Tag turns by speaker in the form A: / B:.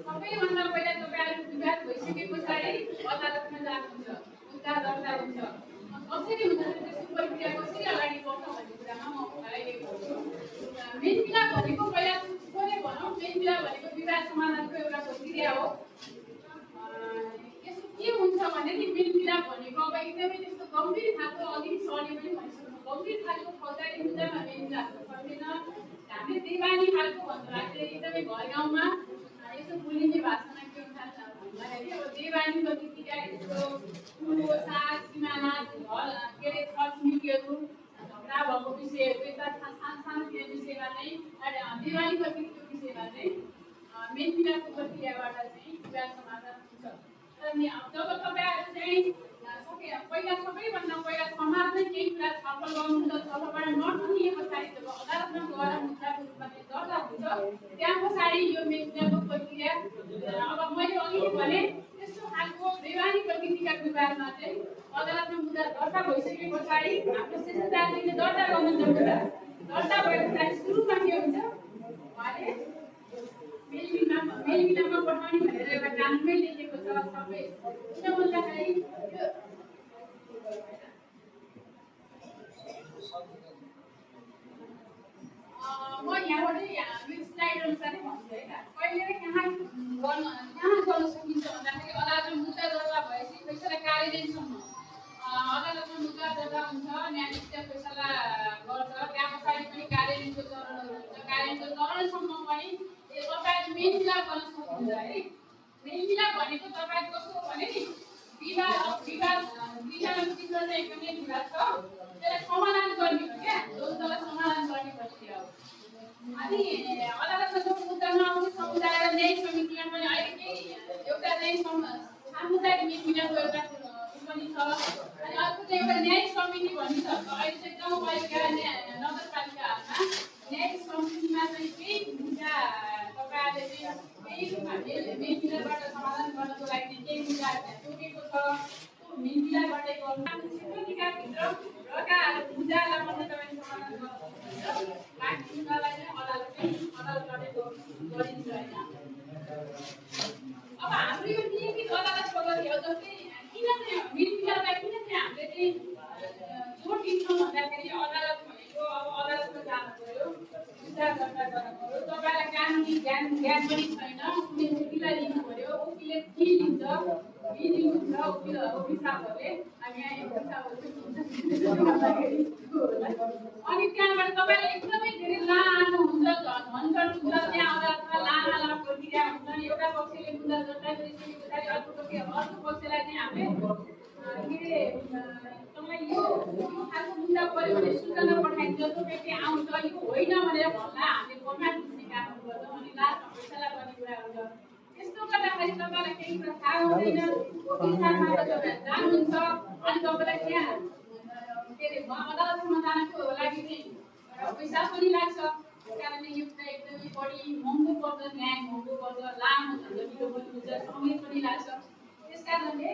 A: सबैभन्दा पहिला तपाईँहरू विवाद भइसके पछाडि अदालतमा जानुहुन्छ, मुद्दा दर्ता हुन्छ। कसरी हुन्छ त्यसको प्रक्रिया कसरी अगाडि बढ्छ भन्ने कुरामा म भनाइदिएको छु। मेन विवाद भनेको पहिला कसले भनौँ, मेन विवाद भनेको विवाद समाधानको एउटा प्रक्रिया हो। यसो के हुन्छ भने नि मेन विवाद भनेको अब एकदमै त्यस्तो गम्भीर खालको अघि सरले पनि भनिसक्नु, गम्भीर खालको फौजदारी मुद्दामा मेन विवाद पर्दैन। हामीले देवानी खालको भन्दा चाहिँ एकदमै घर गाउँमा यसो बोलिने भाषामा के हुन्छ भन्दाखेरि अब देवानी प्रकृतिका यस्तो ठुलो साग सिमाना के अरे छरछिमेकीहरू झगडा भएको विषयहरू यस्ता सानो विषयमा चाहिँ देवानी प्रकृतिको विषयमा चाहिँ मेन विवादको प्रक्रियाबाट चाहिँ विवाद समाधान हुन्छ। तर जब तपाईँहरू चाहिँ पहिला सबैभन्दा पहिला समाजमै केही कुरा छलफल गर्नुहुन्छ, छलफलबाट नठुनिए पछाडि जब अदालतमा गएर मुद्दाको रूपमा चाहिँ दर्ता हुन्छ, त्यहाँ पछाडि यो मेन विवादको प्रक्रिया अब मैले अघि भने त्यस्तो खालको देवानी प्रकृतिका विवादमा चाहिँ अदालतमा मुद्दा दर्ता भइसके पछाडि हाम्रो शिष्टाचारले दर्ता गर्नुहुन्छ। मुद्दा दर्ता भएपछि सुरुमा के हुन्छ उहाँले मेलमिलापमा पठाउने भनेर एउटा कानुनमै लेखेको छ सबै। किन भन्दाखेरि म यहाँबाटै मेरो स्लाइड अनुसारै भन्छु है त। कहिले र कहाँ गर्न सकिन्छ भन्दाखेरि अदालतमा मुद्दा दर्ता भएपछि फैसला कार्यान्वयनसम्म अदालतमा मुद्दा दर्ता हुन्छ, न्यायाधीशले फैसला गर्छ, त्यहाँ पछाडि पनि कार्यान्वयनको चरणहरू हुन्छ। कार्यान्वयनको चरणसम्म पनि तपाईँले मेन विवाद गर्न सक्नुहुन्छ है। मेन विवाद भनेको तपाईँको कस्तो हो भने नि विवादमा चाहिँ एकदमै विवाद छ, त्यसलाई समाधान गर्ने हो क्या, दोषलाई समाधान गर्ने प्रक्रिया हो। अनि अदालतमा जो मुद्दामा आउने समुदाय र न्याय समितिमा पनि अहिले केही एउटा चाहिँ सामुदायिक मेन विवादको एउटा पनि छ। अनि अर्को चाहिँ एउटा न्याय समिति भन्ने छ। अहिले चाहिँ गाउँपालिका नगरपालिकाहरूमा न्याय समितिमा चाहिँ केही मुद्दा तपाईँहरूले चाहिँ केही मेन विवादबाट समाधान गर्नको लागि केही मुद्दा तोकेको छ, त्यो मेन विवादबाटै गर्नु छिटोनिकाभित्र रहेका मुद्दालाई मात्रै तपाईँले समाधान गर्नुहुन्छ, बाँकी मुद्दालाई चाहिँ अदालतबाटै गरिन्छ होइन। अब हाम्रो यो नियमित अदालत पद्धति हो। जस्तै किन चाहिँ मेन विवादलाई किन चाहिँ हामीले चाहिँ जोड दिन्छौँ भन्दाखेरि अदालत भनेको अब अदालतमा जानु पर्यो, मुद्दा दर्ता गर्नु पर्यो, तपाईँलाई कानुनी ज्ञान पनि छैन, कुनै वकिललाई लिनु पर्यो, वकिलले के लिन्छ लिनुहुन्छ वकिल साहबहरूले अनि यहाँ अनि त्यहाँबाट तपाईँलाई एकदमै धेरै लामो हुन्छ, झन्झट हुन्छ, त्यहाँ अदालतमा लामा प्रक्रिया हुन्छ। एउटा पक्षले मुद्दा दर्ता गरिसके पछाडि अर्को पक्षलाई चाहिँ हामीले के अरे तपाईँ यो खालको मुद्दा पऱ्यो भने सूचना पठाइदिन्छ, जो व्यक्ति आउँछ यो होइन भनेर भन्दा हामीले फर्माट बुझ्ने काम गर्छौँ अनि लास्टमा फैसला गर्ने कुरा हुन्छ। यस्तो गर्दाखेरि तपाईँलाई केही कुरा थाहा हुँदैन, वकिल साथमा तपाईँ जानुहुन्छ अनि तपाईँलाई त्यहाँ के अरे अदालतसम्म जानको लागि चाहिँ पैसा पनि लाग्छ। त्यस कारणले यो कुरा एकदमै बढी महँगो पर्छ, न्याय महँगो पर्छ, लामो झन्झटिलो पनि हुन्छ, समय पनि लाग्छ। त्यस कारणले